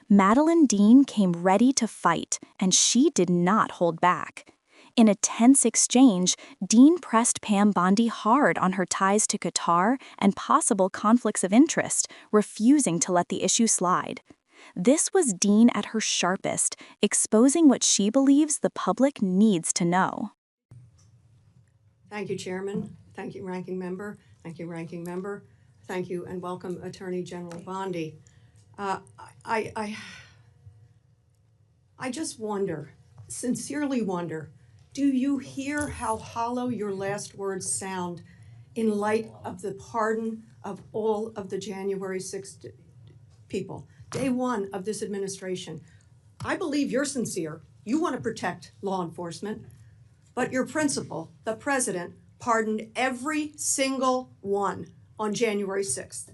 Madeleine Dean came ready to fight, and she did not hold back. In a tense exchange, Dean pressed Pam Bondi hard on her ties to Qatar and possible conflicts of interest, refusing to let the issue slide. This was Dean at her sharpest, exposing what she believes the public needs to know. Thank you, Chairman. Thank you, Ranking Member. Thank you, Ranking Member. Thank you, and welcome, Attorney General Bondi. I just wonder, sincerely wonder, do you hear how hollow your last words sound in light of the pardon of all of the January 6th people, day one of this administration? I believe you're sincere. You want to protect law enforcement, but your principal, the president, pardoned every single one on January 6th.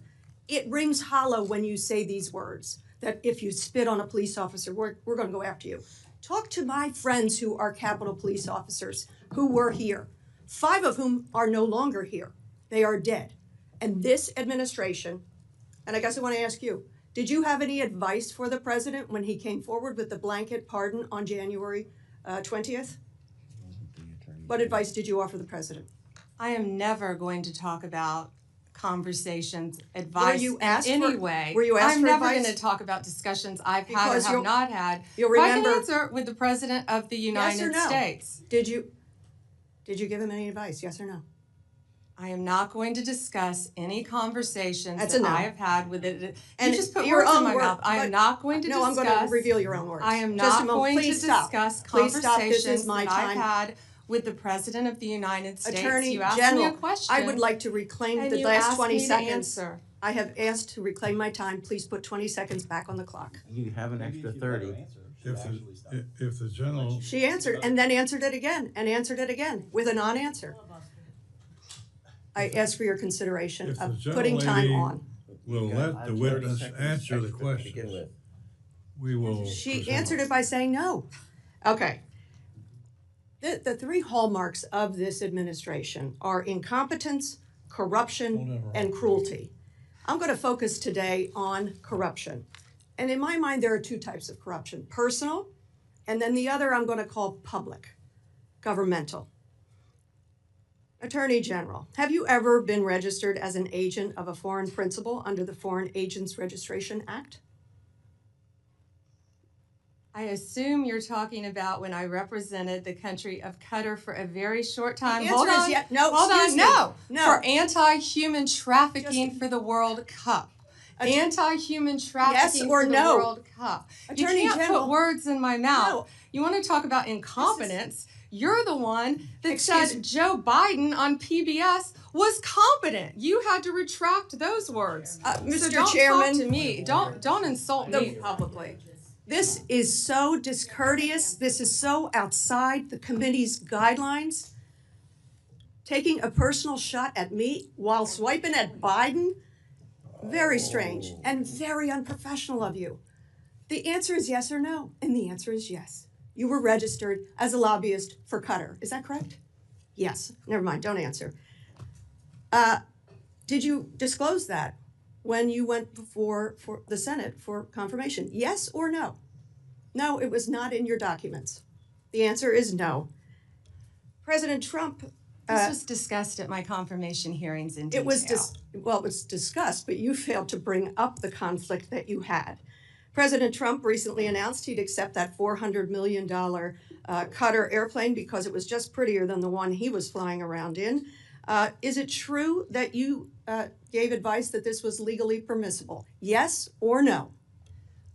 It rings hollow when you say these words, that if you spit on a police officer, we're going to go after you. Talk to my friends who are Capitol Police officers who were here, 5 of whom are no longer here. They are dead. And this administration, and I guess I want to ask you, did you have any advice for the president when he came forward with the blanket pardon on January 20th? What advice did you offer the president? I am never going to talk about conversations, advice Were you asked in any for, way. Were you asked I'm for never advice? going to talk about discussions I've had Because or have not had. You'll If I remember, can answer with the President of the United yes or no? States. Did you give him any advice, yes or no? I am not going to discuss any conversations That's a that no. I have had with it. And you just put your words in own my word, mouth. I am not going to no, discuss. I'm going to reveal your own words. I am Just a not moment. going to Please stop. discuss Please stop. This is conversations my that time. I've had with the President of the United States. Attorney You asked General, me a question. I would like to reclaim and the you last asked 20 me to seconds. answer. I have asked to reclaim my time. Please put 20 seconds back on the clock. You have an extra 30. If the general, She answered and then answered it again and answered it again with a non-answer. I ask for your consideration if the of general putting time lady on. will let the witness answer the question, we will. She proceed. answered it by saying no. Okay. The 3 hallmarks of this administration are incompetence, corruption, and cruelty. I'm going to focus today on corruption. And in my mind, there are 2 types of corruption: personal, and then the other I'm going to call public, governmental. Attorney General, have you ever been registered as an agent of a foreign principal under the Foreign Agents Registration Act? I assume you're talking about when I represented the country of Qatar for a very short time. The answer is yes. No, hold excuse on. me. No. No. For anti-human trafficking for the World Cup. Anti-human trafficking or for the no? World Cup. Attorney you can't General, put words in my mouth. No. You want to talk about incompetence? You're the one that Excuse said Joe Biden on PBS was competent. You had to retract those words. Mr. So don't Chairman, talk to me. Don't insult me publicly. this is so discourteous. This is so outside the committee's guidelines. Taking a personal shot at me while swiping at Biden? Very strange and very unprofessional of you. The answer is yes or no, and the answer is yes. You were registered as a lobbyist for Qatar. Is that correct? Yes. Never mind. Don't answer. Did you disclose that when you went before for the Senate for confirmation? Yes or no? No, it was not in your documents. The answer is no. President Trump. This was discussed at my confirmation hearings in detail. It was discussed, but you failed to bring up the conflict that you had. President Trump recently announced he'd accept that $400 million Qatar airplane because it was just prettier than the one he was flying around in. Is it true that you gave advice that this was legally permissible? Yes or no?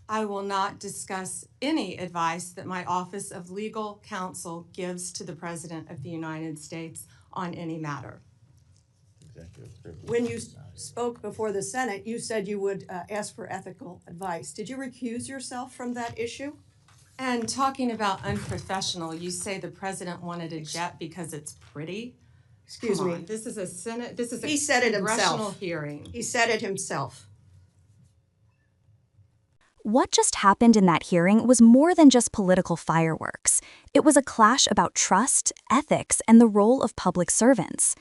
I will not discuss any advice that my Office of Legal Counsel gives to the President of the United States on any matter. When you spoke before the Senate, you said you would ask for ethical advice. Did you recuse yourself from that issue? And talking about unprofessional, you say the President wanted a jet because it's pretty? Excuse Come me. on, this is a Senate, this is a He said it congressional himself. hearing. He said it himself. What just happened in that hearing was more than just political fireworks. It was a clash about trust, ethics, and the role of public servants.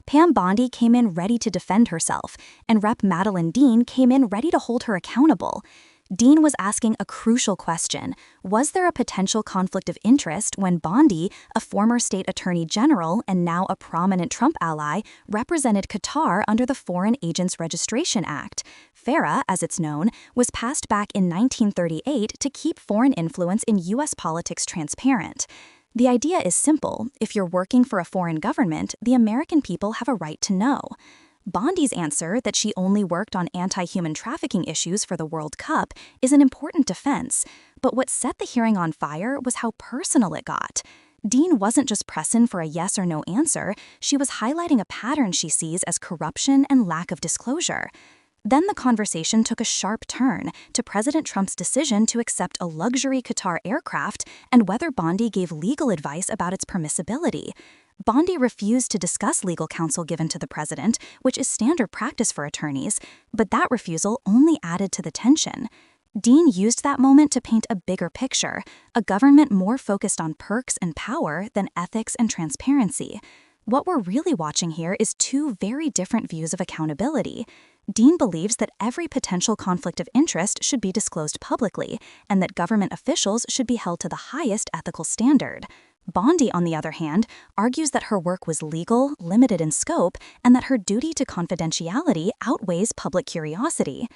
Pam Bondi came in ready to defend herself, and Rep. Madeleine Dean came in ready to hold her accountable. Dean was asking a crucial question. Was there a potential conflict of interest when Bondi, a former state attorney general and now a prominent Trump ally, represented Qatar under the Foreign Agents Registration Act? FARA, as it's known, was passed back in 1938 to keep foreign influence in U.S. politics transparent. The idea is simple. If you're working for a foreign government, the American people have a right to know. Bondi's answer that she only worked on anti-human trafficking issues for the World Cup is an important defense, but what set the hearing on fire was how personal it got. Dean wasn't just pressing for a yes or no answer, she was highlighting a pattern she sees as corruption and lack of disclosure. Then the conversation took a sharp turn to President Trump's decision to accept a luxury Qatar aircraft and whether Bondi gave legal advice about its permissibility. Bondi refused to discuss legal counsel given to the president, which is standard practice for attorneys, but that refusal only added to the tension. Dean used that moment to paint a bigger picture, a government more focused on perks and power than ethics and transparency. What we're really watching here is two very different views of accountability. Dean believes that every potential conflict of interest should be disclosed publicly, and that government officials should be held to the highest ethical standard. Bondi, on the other hand, argues that her work was legal, limited in scope, and that her duty to confidentiality outweighs public curiosity.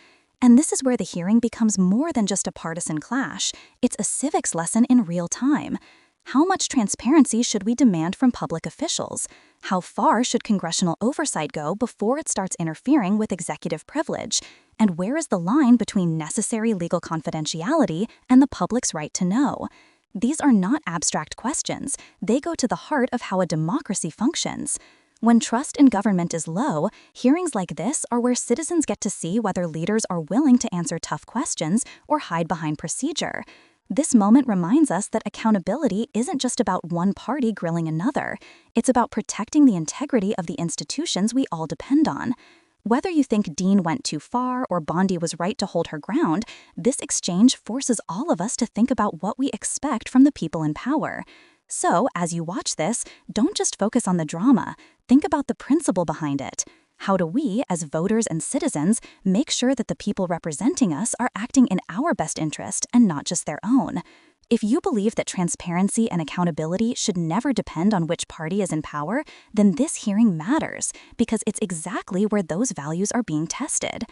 And this is where the hearing becomes more than just a partisan clash. It's a civics lesson in real time. How much transparency should we demand from public officials? How far should congressional oversight go before it starts interfering with executive privilege? And where is the line between necessary legal confidentiality and the public's right to know? These are not abstract questions. They go to the heart of how a democracy functions. When trust in government is low, hearings like this are where citizens get to see whether leaders are willing to answer tough questions or hide behind procedure. This moment reminds us that accountability isn't just about one party grilling another. It's about protecting the integrity of the institutions we all depend on. Whether you think Dean went too far or Bondi was right to hold her ground, this exchange forces all of us to think about what we expect from the people in power. So, as you watch this, don't just focus on the drama. Think about the principle behind it. How do we, as voters and citizens, make sure that the people representing us are acting in our best interest and not just their own? If you believe that transparency and accountability should never depend on which party is in power, then this hearing matters, because it's exactly where those values are being tested.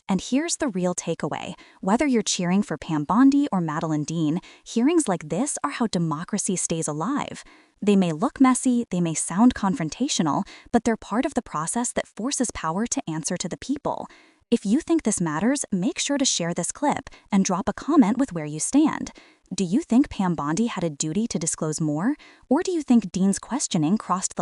And here's the real takeaway. Whether you're cheering for Pam Bondi or Madeleine Dean, hearings like this are how democracy stays alive. They may look messy, they may sound confrontational, but they're part of the process that forces power to answer to the people. If you think this matters, make sure to share this clip and drop a comment with where you stand. Do you think Pam Bondi had a duty to disclose more? Or do you think Dean's questioning crossed the line?